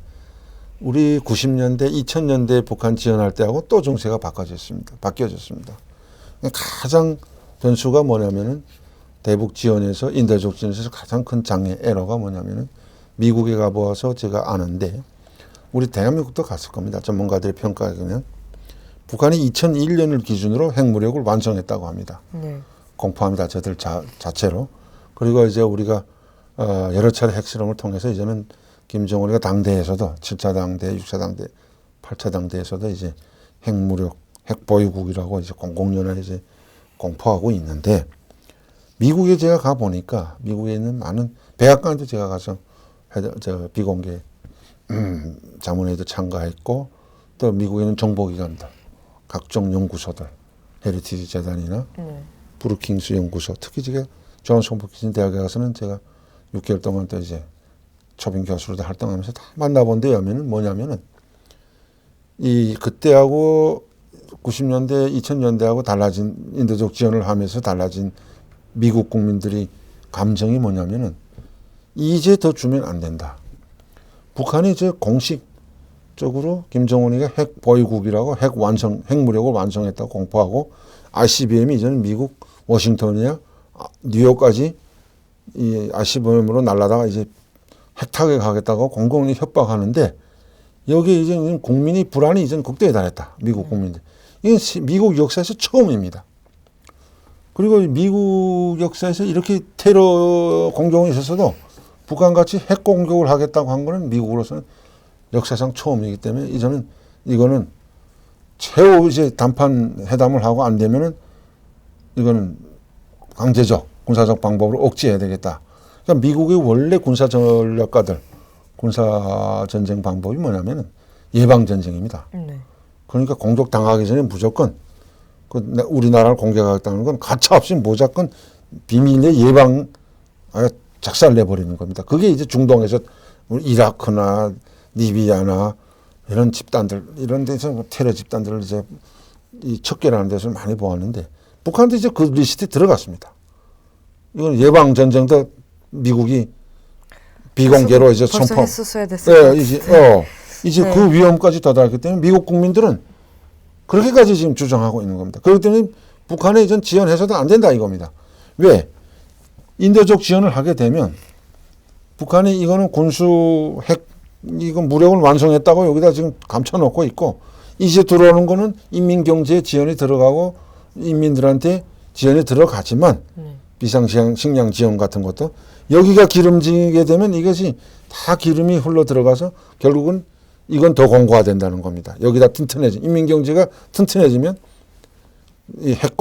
우리 90년대, 2000년대 북한 지원할 때하고 또 정세가 바뀌어졌습니다. 가장 변수가 뭐냐면은 대북 지원에서 인도적 지원에서 가장 큰 장애 에러가 뭐냐면은 미국에 가보아서 제가 아는데 우리 대한민국도 갔을 겁니다. 전문가들의 평가에 의하면 북한이 2001년을 기준으로 핵무력을 완성했다고 합니다. 공포합니다. 저들 자체로. 그리고 이제 우리가 여러 차례 핵실험을 통해서 이제는 김정은이가 당대에서도 7차 당대, 6차 당대, 8차 당대에서도 이제 핵무력, 핵보유국이라고 이제 공공연하게 이제 공포하고 있는데 미국에 제가 가 보니까 미국에 있는 많은 백악관도 제가 가서 비공개 자문회의도 참가했고 또 미국에 있는 정보기관들, 각종 연구소들, 헤리티지 재단이나 브루킹스 연구소, 특히 제가 존스 홈프킨스 대학에 가서는 제가 6개월 동안 또 이제 초빙 교수로도 활동하면서 다 만나본 데 하면은 뭐냐면은 그때하고 90년대, 2000년대하고 달라진 인도적 지원을 하면서 달라진 미국 국민들이 감정이 뭐냐면은 이제 더 주면 안 된다. 북한이 공식적으로 김정은이가 핵 보유국이라고 핵무력을 완성했다고 공포하고 ICBM이 이제는 미국 워싱턴이나 뉴욕까지 이 ICBM으로 날아다가 이제 핵 타격하겠다고 공공연히 협박하는데 여기에 이제 국민이 불안이 이제 극도에 달했다. 미국 국민들. 이건 미국 역사에서 처음입니다. 그리고 미국 역사에서 이렇게 테러 공격이 있었어도 북한같이 핵 공격을 하겠다고 한 거는 미국으로서는 역사상 처음이기 때문에 이거는 최후 이제 담판 회담을 하고 안 되면은 이거는 강제적 군사적 방법으로 억제해야 되겠다. 그러니까 미국의 원래 군사 전략가들, 군사 전쟁 방법이 뭐냐면은 예방 전쟁입니다. 그러니까 공격 당하기 전에 무조건 우리나라를 공격하겠다는 건 가차없이 무조건 비밀의 예방 작살 내버리는 겁니다. 그게 이제 중동에서 이라크나 리비아나 이런 집단들, 이런 데서 테러 집단들을 이제 척결하는 데서 많이 보았는데 북한도 이제 그 리스트에 들어갔습니다. 이건 예방 전쟁도 미국이 비공개로 이제 선포. 했었어야 됐어요. 이제 그 위험까지 도달했기 때문에 미국 국민들은 그렇게까지 지금 주장하고 있는 겁니다. 그렇기 때문에 북한에 이전 지원해서도 안 된다 이겁니다. 왜? 인도적 지원을 하게 되면 북한이 이거는 군수 이건 무력을 완성했다고 여기다 지금 감춰놓고 있고 이제 들어오는 거는 인민경제에 지원이 들어가고 인민들한테 지원이 들어가지만 비상식량 지원 같은 것도 여기가 기름지게 되면 이것이 다 기름이 흘러 들어가서 결국은 이건 더 공고화된다는 겁니다. 여기다 인민경제가 튼튼해지면 이 핵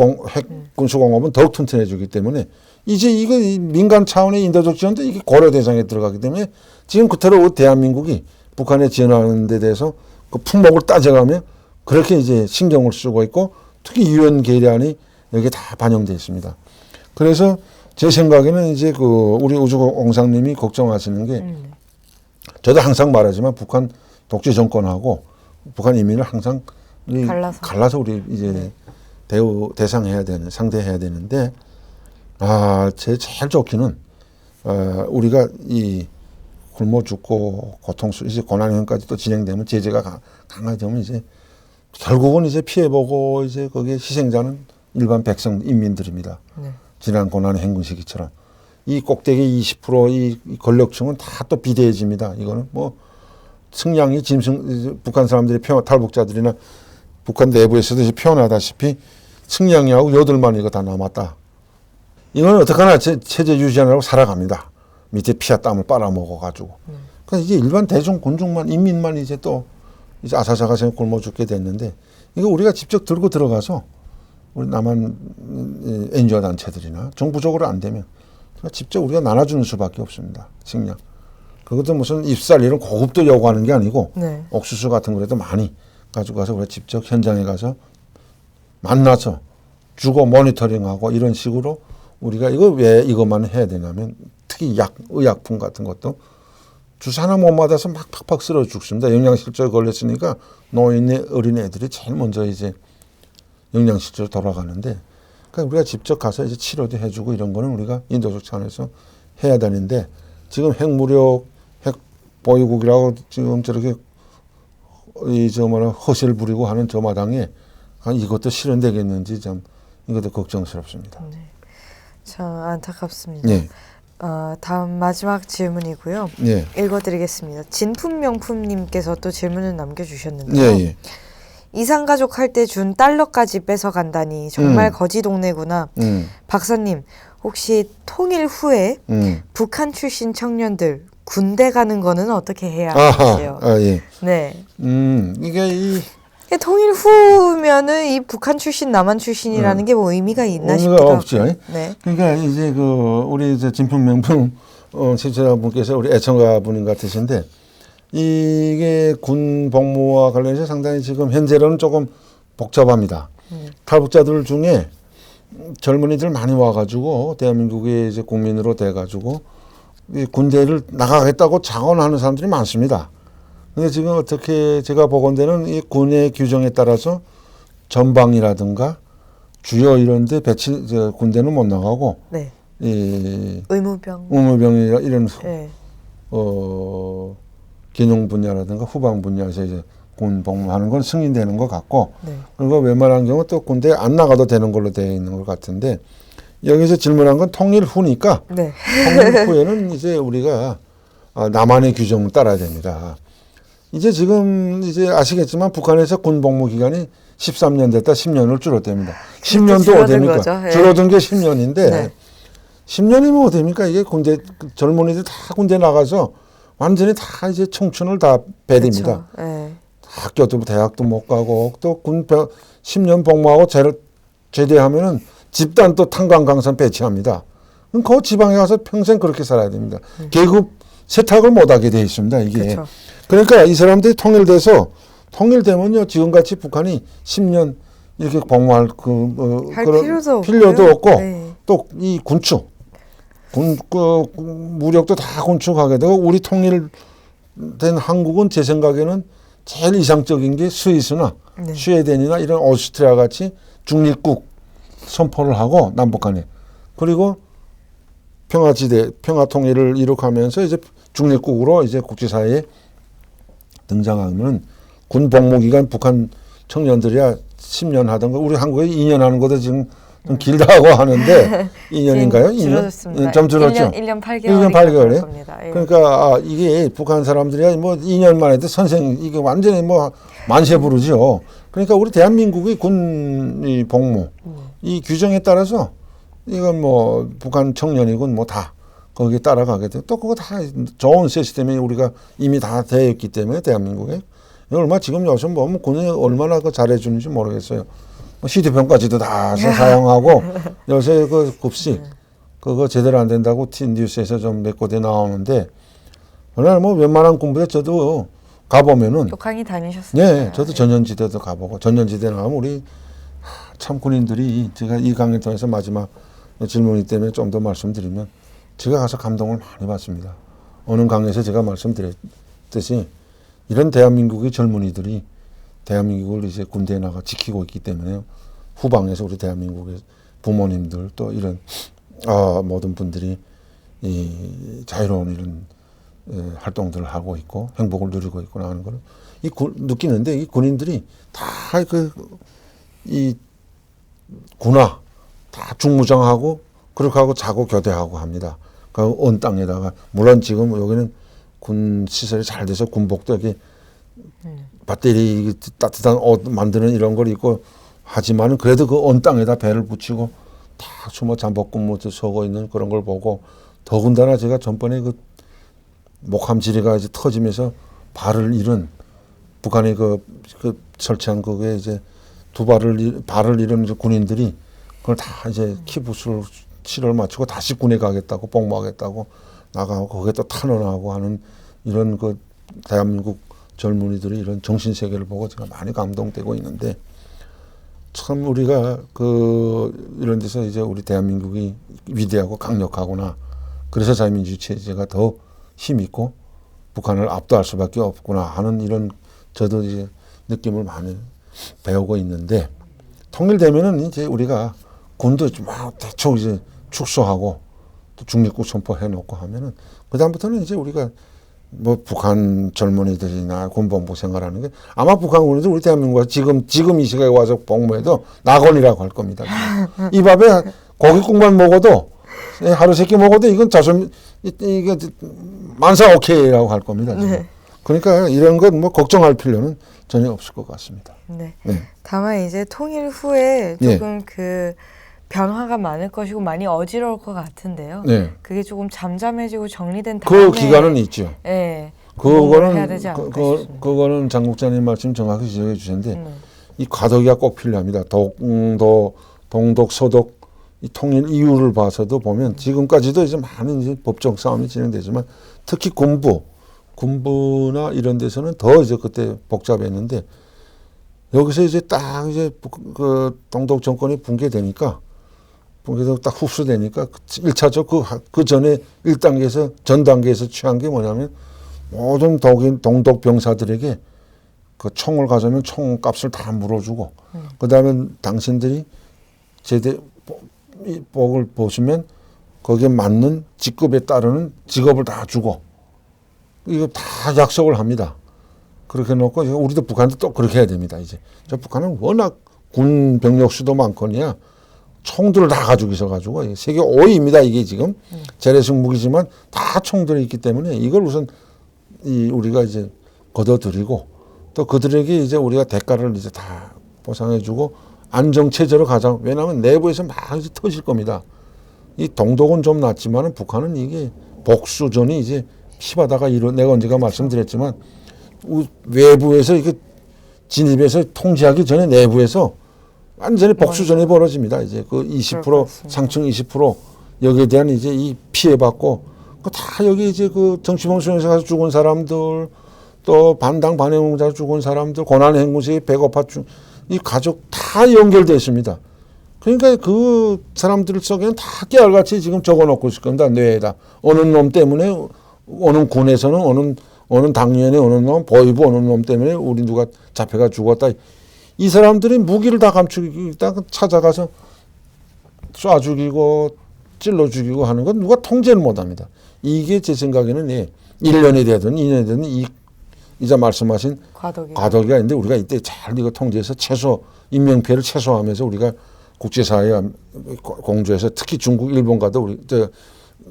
군수공업은 더욱 튼튼해지기 때문에 이제 이거 민간 차원의 인도적 지원도 이게 고려 대상에 들어가기 때문에 지금 그대로 대한민국이 북한에 지원하는 데 대해서 그 품목을 따져가며 그렇게 이제 신경을 쓰고 있고 특히 유엔 계량이 여기에 다 반영되어 있습니다. 그래서 제 생각에는 이제 우리 우주공상님이 걱정하시는 게 저도 항상 말하지만 북한 독재 정권하고 북한 인민을 항상 갈라서 우리 이제 상대해야 되는데 제일 좋기는 우리가 이 굶어 죽고 이제 고난형까지 또 진행되면 제재가 강화되면 이제 결국은 이제 피해보고 이제 거기에 희생자는 일반 백성 인민들입니다. 지난 고난의 행군 시기처럼 이 꼭대기 20% 이 권력층은 다 또 비대해집니다. 이거는 뭐 승량이 북한 사람들이 탈북자들이나 북한 내부에서도 이제 표현하다시피 승량이하고 요들만 이거 다 남았다. 이건 어떡하나 체제 유지하느라고 살아갑니다. 밑에 피와 땀을 빨아먹어가지고. 그러니까 이제 일반 대중 군중만 인민만 이제 또 이제 아사사가서 굶어 죽게 됐는데 이거 우리가 직접 들고 들어가서 우리 남한 NGO 단체들이나 정부적으로 안 되면 직접 우리가 나눠주는 수밖에 없습니다. 식량. 그것도 무슨 잎살 이런 고급도 요구하는 게 아니고 옥수수 같은 거라도 많이 가지고 가서 우리가 직접 현장에 가서 만나서 주고 모니터링하고 이런 식으로 우리가 이거 왜 이것만 해야 되냐면 특히 의약품 같은 것도 주사 하나 못 맞아서 막 팍팍 쓰러 죽습니다. 영양실조에 걸렸으니까 노인네 어린 애들이 제일 먼저 이제 영양실조로 돌아가는데, 그러니까 우리가 직접 가서 이제 치료도 해주고 이런 거는 우리가 인도적 차원에서 해야 되는데, 지금 핵무력, 핵보유국이라고 지금 저렇게 허세를 부리고 하는 저 마당에 이것도 실현되겠는지 참 이것도 걱정스럽습니다. 네. 참 안타깝습니다. 네. 다음 마지막 질문이고요. 네. 읽어드리겠습니다. 진품명품님께서 또 질문을 남겨주셨는데요. 예, 예. 이상가족 할 때 준 달러까지 뺏어간다니 정말 거지 동네구나. 박사님, 혹시 통일 후에 북한 출신 청년들 군대 가는 거는 어떻게 해야 하세요? 예. 네. 이게 통일 후면은 이 북한 출신, 남한 출신이라는 게 뭐 의미가 있나 싶기도 의미가 하고. 없죠. 네. 그러니까 이제 우리 이제 진품명품 시청자분께서 우리 애청가분인 것 같으신데, 이게 군 복무와 관련해서 상당히 지금 현재로는 조금 복잡합니다. 탈북자들 중에 젊은이들 많이 와가지고 대한민국의 이제 국민으로 돼가지고 이 군대를 나가겠다고 자원하는 사람들이 많습니다. 근데 지금 어떻게 제가 보건대는 이 군의 규정에 따라서 전방이라든가 주요 이런데 군대는 못 나가고, 네. 이 의무병이라 이런 네. 기능 분야라든가 후방 분야에서 이제 군 복무하는 건 승인되는 것 같고, 네. 그리고 웬만한 경우 또 군대 안 나가도 되는 걸로 되어 있는 것 같은데, 여기서 질문한 건 통일 후니까, 네. 통일 후에는 이제 우리가 남한의 규정을 따라야 됩니다. 이제 지금 이제 아시겠지만 북한에서 군 복무 기간이 13년 됐다 10년을 줄었답니다. 10년도 어딥니까? 거죠. 예. 줄어든 게 10년인데 네. 10년이면 어딥니까? 이게 군대 젊은이들 다 군대 나가서 완전히 다 이제 청춘을 다 베립니다. 네. 학교도 대학도 못 가고 또 군 10년 복무하고 제대하면은 집단 또 탄광 강선 배치합니다. 그럼 그 지방에 가서 평생 그렇게 살아야 됩니다. 계급 세탁을 못 하게 돼 있습니다. 이게. 그렇죠. 그러니까 이 사람들이 통일되면요, 지금같이 북한이 10년 이렇게 복무할 그런 필요도 없고, 네. 또 이 무력도 다 군축하게 되고, 우리 통일된 한국은 제 생각에는 제일 이상적인 게 스위스나 네. 스웨덴이나 이런 오스트리아 같이 중립국 선포를 하고 남북한에, 그리고 평화 통일을 이룩하면서 이제 중립국으로 이제 국제사회에 등장하면 군 복무 기간 북한 청년들이야 10년 하던가, 우리 한국에 2년 하는 것도 지금 좀 길다고 하는데 2년인가요? 2년? 줄어졌습니다. 좀 줄었죠. 1년 8개월. 1년 8개월에. 겁니다. 예. 그러니까 이게 북한 사람들이야 뭐 2년만 해도 이게 완전히 뭐 만세 부르죠. 그러니까 우리 대한민국의 군 복무 이 규정에 따라서 이건 뭐 북한 청년이군 뭐 다 거기에 따라가게 돼요. 또 그거 다 좋은 시스템이 우리가 이미 다 되어 있기 때문에 대한민국에 얼마 지금 요즘 보면 군이 얼마나 잘해주는지 모르겠어요. 휴대폰까지도 다 사용하고 요새 그 급식 그거 제대로 안 된다고 뉴스에서 좀 몇 군데 나오는데, 오늘 뭐 웬만한 군부대 저도 가보면은 북한이 다니셨습니다. 네, 저도 전현지대도 가보고, 전현지대 나가면 우리 참 군인들이, 제가 이 강의를 통해서 마지막 질문이기 때문에 좀 더 말씀드리면, 제가 가서 감동을 많이 받습니다. 어느 강의에서 제가 말씀드렸듯이 이런 대한민국의 젊은이들이 대한민국을 이제 군대에 나가 지키고 있기 때문에 후방에서 우리 대한민국의 부모님들 또 이런 모든 분들이 이 자유로운 이런 활동들을 하고 있고 행복을 누리고 있구나 하는 걸 느끼는데, 이 군인들이 다 이 군화 다 중무장하고 그렇게 하고 자고 교대하고 합니다. 그 언 땅에다가, 물론 지금 여기는 군 시설이 잘 돼서 군복도 이렇게 배터리 따뜻한 옷 만드는 이런 걸 입고 하지만, 그래도 그 언 땅에다 배를 붙이고 다 숨어 잠복근무 서고 있는 그런 걸 보고, 더군다나 제가 전번에 그 목함 지뢰가 이제 터지면서 발을 잃은 북한이 그 설치한 그게 이제 발을 잃은 군인들이 그걸 다 이제 키부술 치료를 마치고 다시 군에 가겠다고 복무하겠다고 나가고 거기에 또 탄원하고 하는 이런 그 대한민국 젊은이들이 이런 정신 세계를 보고 제가 많이 감동되고 있는데, 참 우리가 이런 데서 이제 우리 대한민국이 위대하고 강력하구나. 그래서 자유민주주의 체제가 더 힘있고 북한을 압도할 수밖에 없구나 하는 이런 저도 이제 느낌을 많이 배우고 있는데 통일되면은 이제 우리가 군도 막 대충 이제 축소하고 또 중립국 선포해놓고 하면은 그 다음부터는 이제 우리가 뭐 북한 젊은이들이나 군본부 생활하는 게 아마 북한 군인들 우리 대한민국에서 지금 이 시각에 와서 복무해도 낙원이라고 할 겁니다. 이 밥에 고깃국만 먹어도 하루 세 끼 먹어도 이건 자손 이게 만사 오케이라고 할 겁니다. 지금. 네. 그러니까 이런 건 뭐 걱정할 필요는 전혀 없을 것 같습니다. 네. 네. 다만 이제 통일 후에 조금 그 변화가 많을 것이고 많이 어지러울 것 같은데요. 네. 그게 조금 잠잠해지고 정리된 다음에 그 기간은 있죠. 네. 그거는 해야 되지 않을까 싶습니다. 그거는 장 국장님 말씀 정확히 지적해 주셨는데 이 과도기가 꼭 필요합니다. 동독, 서독 이 통일 이유를 봐서도 보면 지금까지도 이제 많은 이제 법적 싸움이 진행되지만 특히 군부나 이런 데서는 더 이제 그때 복잡했는데 여기서 이제 딱 이제 그 동독 정권이 붕괴되니까 딱 흡수되니까 1차적 그 전에 1단계에서 전 단계에서 취한 게 뭐냐면 모든 동독 병사들에게 그 총을 가져오면 총값을 다 물어주고 그다음에 당신들이 제대복을 보시면 거기에 맞는 직급에 따르는 직업을 다 주고 이거 다 약속을 합니다. 그렇게 놓고 우리도 북한도 또 그렇게 해야 됩니다. 이제 저 북한은 워낙 군 병력 수도 많거니와 총들을 다 가지고 있어가지고 세계 5위입니다. 이게 지금 재래식 무기지만 다 총들이 있기 때문에 이걸 우선 우리가 이제 걷어들이고 또 그들에게 이제 우리가 대가를 이제 다 보상해주고 안정 체제로 가자. 왜냐하면 내부에서 막 이제 터질 겁니다. 이 동독은 좀 낫지만은 북한은 이게 복수전이 이제 피바다가 내가 언제가 말씀드렸지만 외부에서 이게 진입해서 통제하기 전에 내부에서 완전히 복수전이 벌어집니다. 이제 그 20% 상층 20% 여기에 대한 이제 이 피해받고 다 여기 이제 그 정치범수에서 가서 죽은 사람들 또 반당 반해공자 죽은 사람들 고난행군세에 배고파 이 가족 다 연결되어 있습니다. 그러니까 그 사람들 속에는 다 깨알같이 지금 적어놓고 있을 겁니다. 뇌에다. 어느 놈 때문에 어느 군에서는 어느 당연히 어느 놈 보이부 어느 놈 때문에 우리 누가 잡혀가 죽었다. 이 사람들이 무기를 다 감추고 있다가 찾아가서 쏴 죽이고 찔러 죽이고 하는 건 누가 통제를 못합니다. 이게 제 생각에는 1년이 되든 2년이 되든 이자 말씀하신 과도기가 있는데 우리가 이때 잘 이거 통제해서 인명피해를 최소화하면서 우리가 국제사회와 공조해서 특히 중국, 일본 가도 우리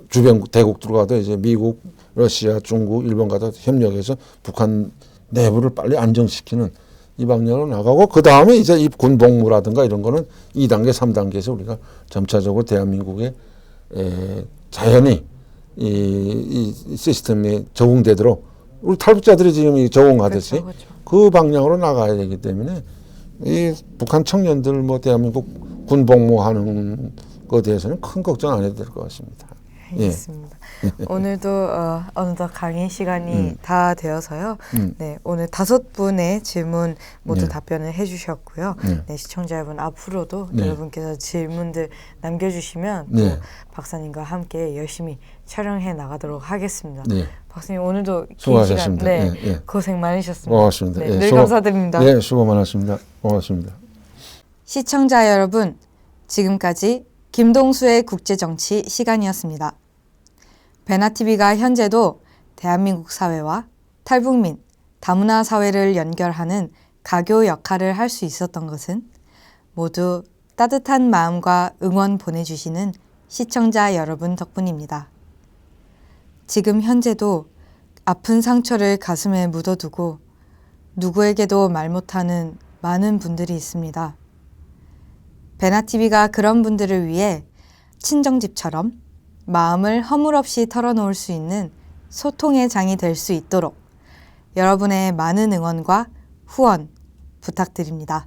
주변 대국들 가도 이제 미국, 러시아, 중국, 일본 가도 협력해서 북한 내부를 빨리 안정시키는 이 방향으로 나가고 그 다음에 이제 이 군복무라든가 이런 거는 2단계, 3단계에서 우리가 점차적으로 대한민국에 자연히 이 시스템에 적응되도록 우리 탈북자들이 지금 적응하듯이 그렇죠. 그 방향으로 나가야 되기 때문에 이 북한 청년들 뭐 대한민국 군복무하는 것에 대해서는 큰 걱정 안 해도 될 것 같습니다. 알겠습니다. 오늘도 어느덧 강의 시간이 다 되어서요. 네, 오늘 5분의 질문 모두 답변을 해주셨고요. 네, 시청자 여러분 앞으로도 여러분께서 질문들 남겨주시면 또 박사님과 함께 열심히 촬영해 나가도록 하겠습니다. 박사님 오늘도 긴 시간 고생 많으셨습니다. 고맙습니다. 늘 감사드립니다. 네, 수고 많았습니다. 고맙습니다. 시청자 여러분, 지금까지 김동수의 국제정치 시간이었습니다. 베나TV가 현재도 대한민국 사회와 탈북민, 다문화 사회를 연결하는 가교 역할을 할 수 있었던 것은 모두 따뜻한 마음과 응원 보내주시는 시청자 여러분 덕분입니다. 지금 현재도 아픈 상처를 가슴에 묻어두고 누구에게도 말 못하는 많은 분들이 있습니다. 베나TV가 그런 분들을 위해 친정집처럼 마음을 허물없이 털어놓을 수 있는 소통의 장이 될 수 있도록 여러분의 많은 응원과 후원 부탁드립니다.